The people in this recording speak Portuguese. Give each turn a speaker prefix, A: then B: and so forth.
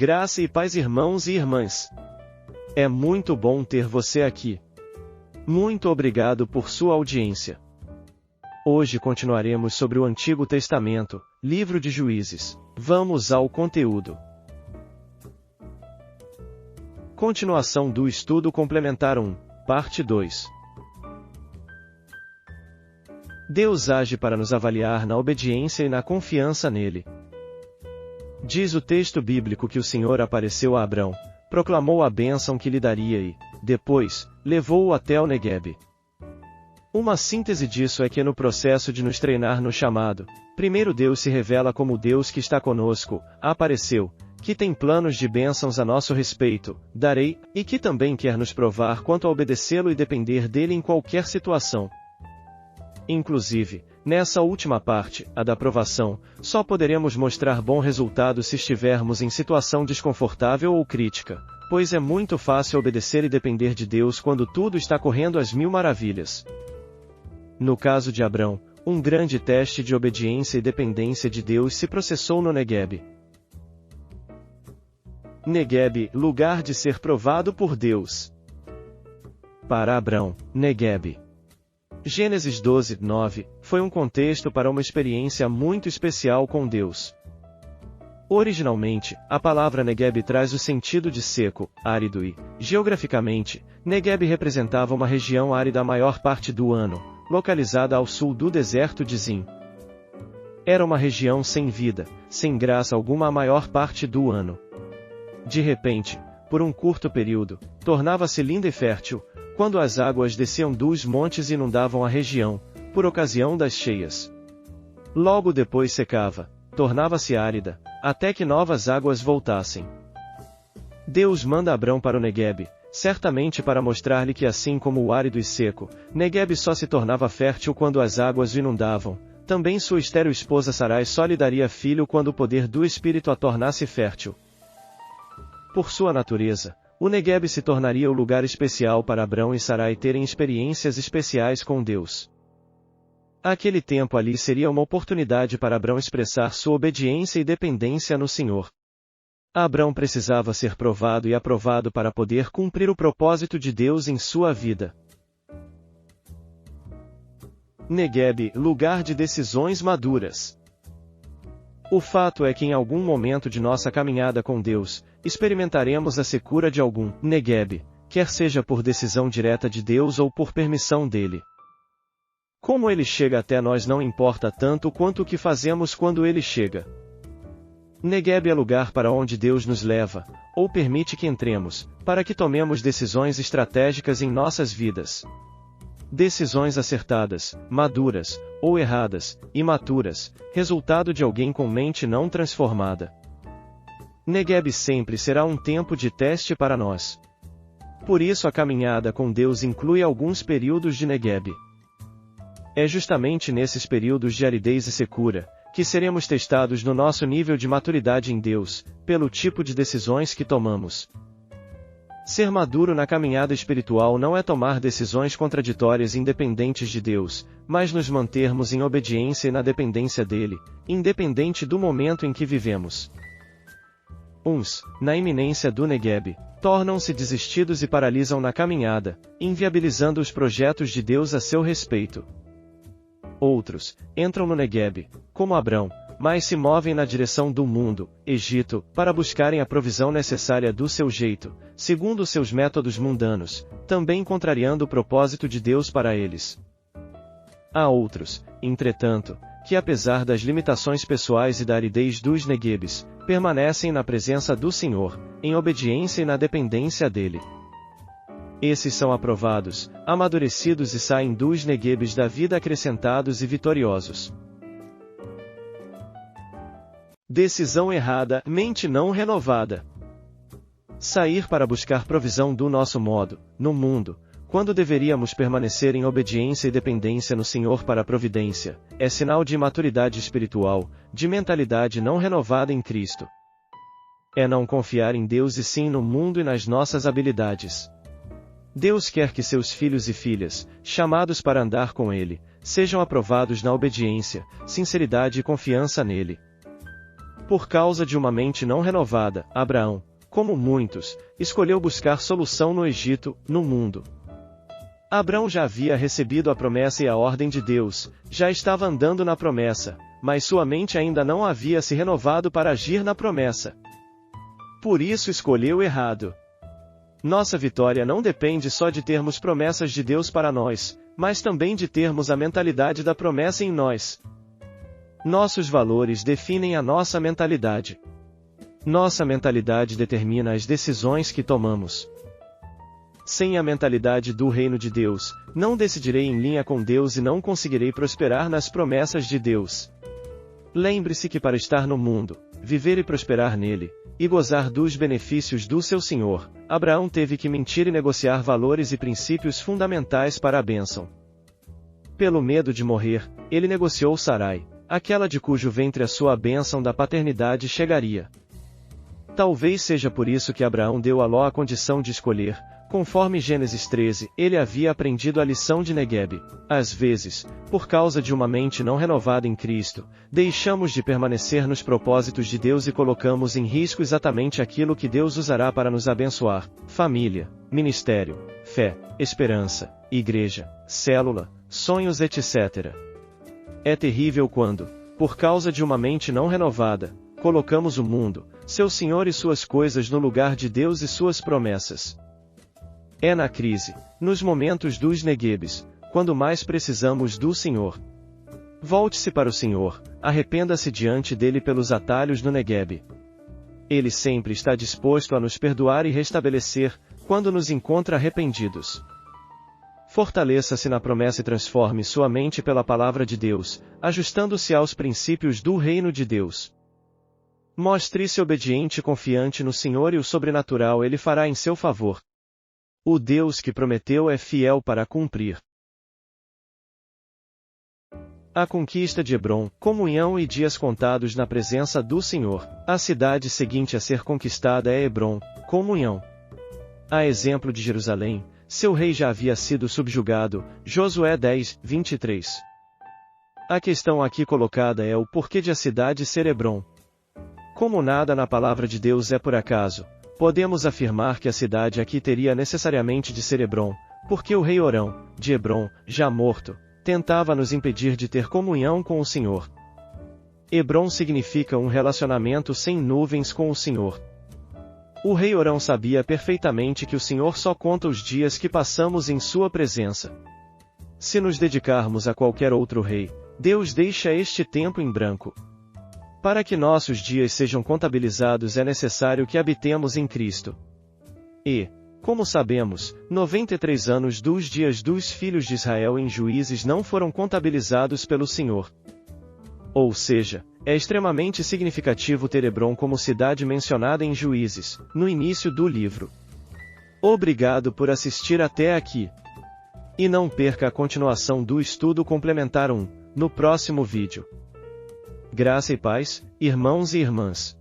A: Graça e paz, irmãos e irmãs. É muito bom ter você aqui. Muito obrigado por sua audiência. Hoje continuaremos sobre o Antigo Testamento, livro de Juízes. Vamos ao conteúdo. Continuação do estudo complementar 1, parte 2. Deus age para nos avaliar na obediência e na confiança nele. Diz o texto bíblico que o Senhor apareceu a Abrão, proclamou a bênção que lhe daria e, depois, levou-o até o Neguebe. Uma síntese disso é que no processo de nos treinar no chamado, primeiro Deus se revela como o Deus que está conosco, apareceu, que tem planos de bênçãos a nosso respeito, darei, e que também quer nos provar quanto a obedecê-lo e depender dele em qualquer situação. Inclusive, nessa última parte, a da provação, só poderemos mostrar bom resultado se estivermos em situação desconfortável ou crítica, pois é muito fácil obedecer e depender de Deus quando tudo está correndo às mil maravilhas. No caso de Abrão, um grande teste de obediência e dependência de Deus se processou no Neguebe. Neguebe, lugar de ser provado por Deus. Para Abrão, Neguebe. Gênesis 12, 9, foi um contexto para uma experiência muito especial com Deus. Originalmente, a palavra Neguebe traz o sentido de seco, árido e, geograficamente, Neguebe representava uma região árida a maior parte do ano, localizada ao sul do deserto de Zin. Era uma região sem vida, sem graça alguma a maior parte do ano. De repente, por um curto período, tornava-se linda e fértil, quando as águas desciam dos montes e inundavam a região, por ocasião das cheias. Logo depois secava, tornava-se árida, até que novas águas voltassem. Deus manda Abrão para o Neguebe, certamente para mostrar-lhe que assim como o árido e seco, Neguebe só se tornava fértil quando as águas o inundavam, também sua estéril esposa Sarai só lhe daria filho quando o poder do Espírito a tornasse fértil. Por sua natureza, o Neguebe se tornaria o lugar especial para Abrão e Sarai terem experiências especiais com Deus. Aquele tempo ali seria uma oportunidade para Abrão expressar sua obediência e dependência no Senhor. Abrão precisava ser provado e aprovado para poder cumprir o propósito de Deus em sua vida. Neguebe, lugar de decisões maduras. O fato é que em algum momento de nossa caminhada com Deus, experimentaremos a secura de algum Neguebe, quer seja por decisão direta de Deus ou por permissão dele. Como ele chega até nós não importa tanto quanto o que fazemos quando ele chega. Neguebe é lugar para onde Deus nos leva, ou permite que entremos, para que tomemos decisões estratégicas em nossas vidas. Decisões acertadas, maduras, ou erradas, imaturas, resultado de alguém com mente não transformada. Neguebe sempre será um tempo de teste para nós. Por isso a caminhada com Deus inclui alguns períodos de Neguebe. É justamente nesses períodos de aridez e secura, que seremos testados no nosso nível de maturidade em Deus, pelo tipo de decisões que tomamos. Ser maduro na caminhada espiritual não é tomar decisões contraditórias independentes de Deus, mas nos mantermos em obediência e na dependência dele, independente do momento em que vivemos. Uns, na iminência do Neguebe, tornam-se desistidos e paralisam na caminhada, inviabilizando os projetos de Deus a seu respeito. Outros, entram no Neguebe, como Abrão, mas se movem na direção do mundo, Egito, para buscarem a provisão necessária do seu jeito, segundo seus métodos mundanos, também contrariando o propósito de Deus para eles. Há outros, entretanto, que apesar das limitações pessoais e da aridez dos Neguebes, permanecem na presença do Senhor, em obediência e na dependência dele. Esses são aprovados, amadurecidos e saem dos Neguebes da vida acrescentados e vitoriosos. Decisão errada, mente não renovada. Sair para buscar provisão do nosso modo, no mundo, quando deveríamos permanecer em obediência e dependência no Senhor para a providência, é sinal de imaturidade espiritual, de mentalidade não renovada em Cristo. É não confiar em Deus e sim no mundo e nas nossas habilidades. Deus quer que seus filhos e filhas, chamados para andar com Ele, sejam aprovados na obediência, sinceridade e confiança nele. Por causa de uma mente não renovada, Abraão, como muitos, escolheu buscar solução no Egito, no mundo. Abraão já havia recebido a promessa e a ordem de Deus, já estava andando na promessa, mas sua mente ainda não havia se renovado para agir na promessa. Por isso escolheu errado. Nossa vitória não depende só de termos promessas de Deus para nós, mas também de termos a mentalidade da promessa em nós. Nossos valores definem a nossa mentalidade. Nossa mentalidade determina as decisões que tomamos. Sem a mentalidade do reino de Deus, não decidirei em linha com Deus e não conseguirei prosperar nas promessas de Deus. Lembre-se que para estar no mundo, viver e prosperar nele, e gozar dos benefícios do seu Senhor, Abraão teve que mentir e negociar valores e princípios fundamentais para a bênção. Pelo medo de morrer, ele negociou Sarai, aquela de cujo ventre a sua bênção da paternidade chegaria. Talvez seja por isso que Abraão deu a Ló a condição de escolher. Conforme Gênesis 13, ele havia aprendido a lição de Neguebe. Às vezes, por causa de uma mente não renovada em Cristo, deixamos de permanecer nos propósitos de Deus e colocamos em risco exatamente aquilo que Deus usará para nos abençoar: família, ministério, fé, esperança, igreja, célula, sonhos, etc. É terrível quando, por causa de uma mente não renovada, colocamos o mundo, seu Senhor e suas coisas no lugar de Deus e suas promessas. É na crise, nos momentos dos Neguebes, quando mais precisamos do Senhor. Volte-se para o Senhor, arrependa-se diante dele pelos atalhos no Neguebe. Ele sempre está disposto a nos perdoar e restabelecer, quando nos encontra arrependidos. Fortaleça-se na promessa e transforme sua mente pela palavra de Deus, ajustando-se aos princípios do reino de Deus. Mostre-se obediente e confiante no Senhor e o sobrenatural ele fará em seu favor. O Deus que prometeu é fiel para cumprir. A conquista de Hebrom, comunhão e dias contados na presença do Senhor. A cidade seguinte a ser conquistada é Hebrom, comunhão. A exemplo de Jerusalém, seu rei já havia sido subjugado, Josué 10, 23. A questão aqui colocada é o porquê de a cidade ser Hebrom. Como nada na palavra de Deus é por acaso, podemos afirmar que a cidade aqui teria necessariamente de ser Hebrom, porque o rei Orão, de Hebrom, já morto, tentava nos impedir de ter comunhão com o Senhor. Hebrom significa um relacionamento sem nuvens com o Senhor. O rei Orão sabia perfeitamente que o Senhor só conta os dias que passamos em sua presença. Se nos dedicarmos a qualquer outro rei, Deus deixa este tempo em branco. Para que nossos dias sejam contabilizados é necessário que habitemos em Cristo. E, como sabemos, 93 anos dos dias dos filhos de Israel em Juízes não foram contabilizados pelo Senhor. Ou seja, é extremamente significativo ter Hebrom como cidade mencionada em Juízes, no início do livro. Obrigado por assistir até aqui. E não perca a continuação do estudo complementar 1, no próximo vídeo. Graça e paz, irmãos e irmãs.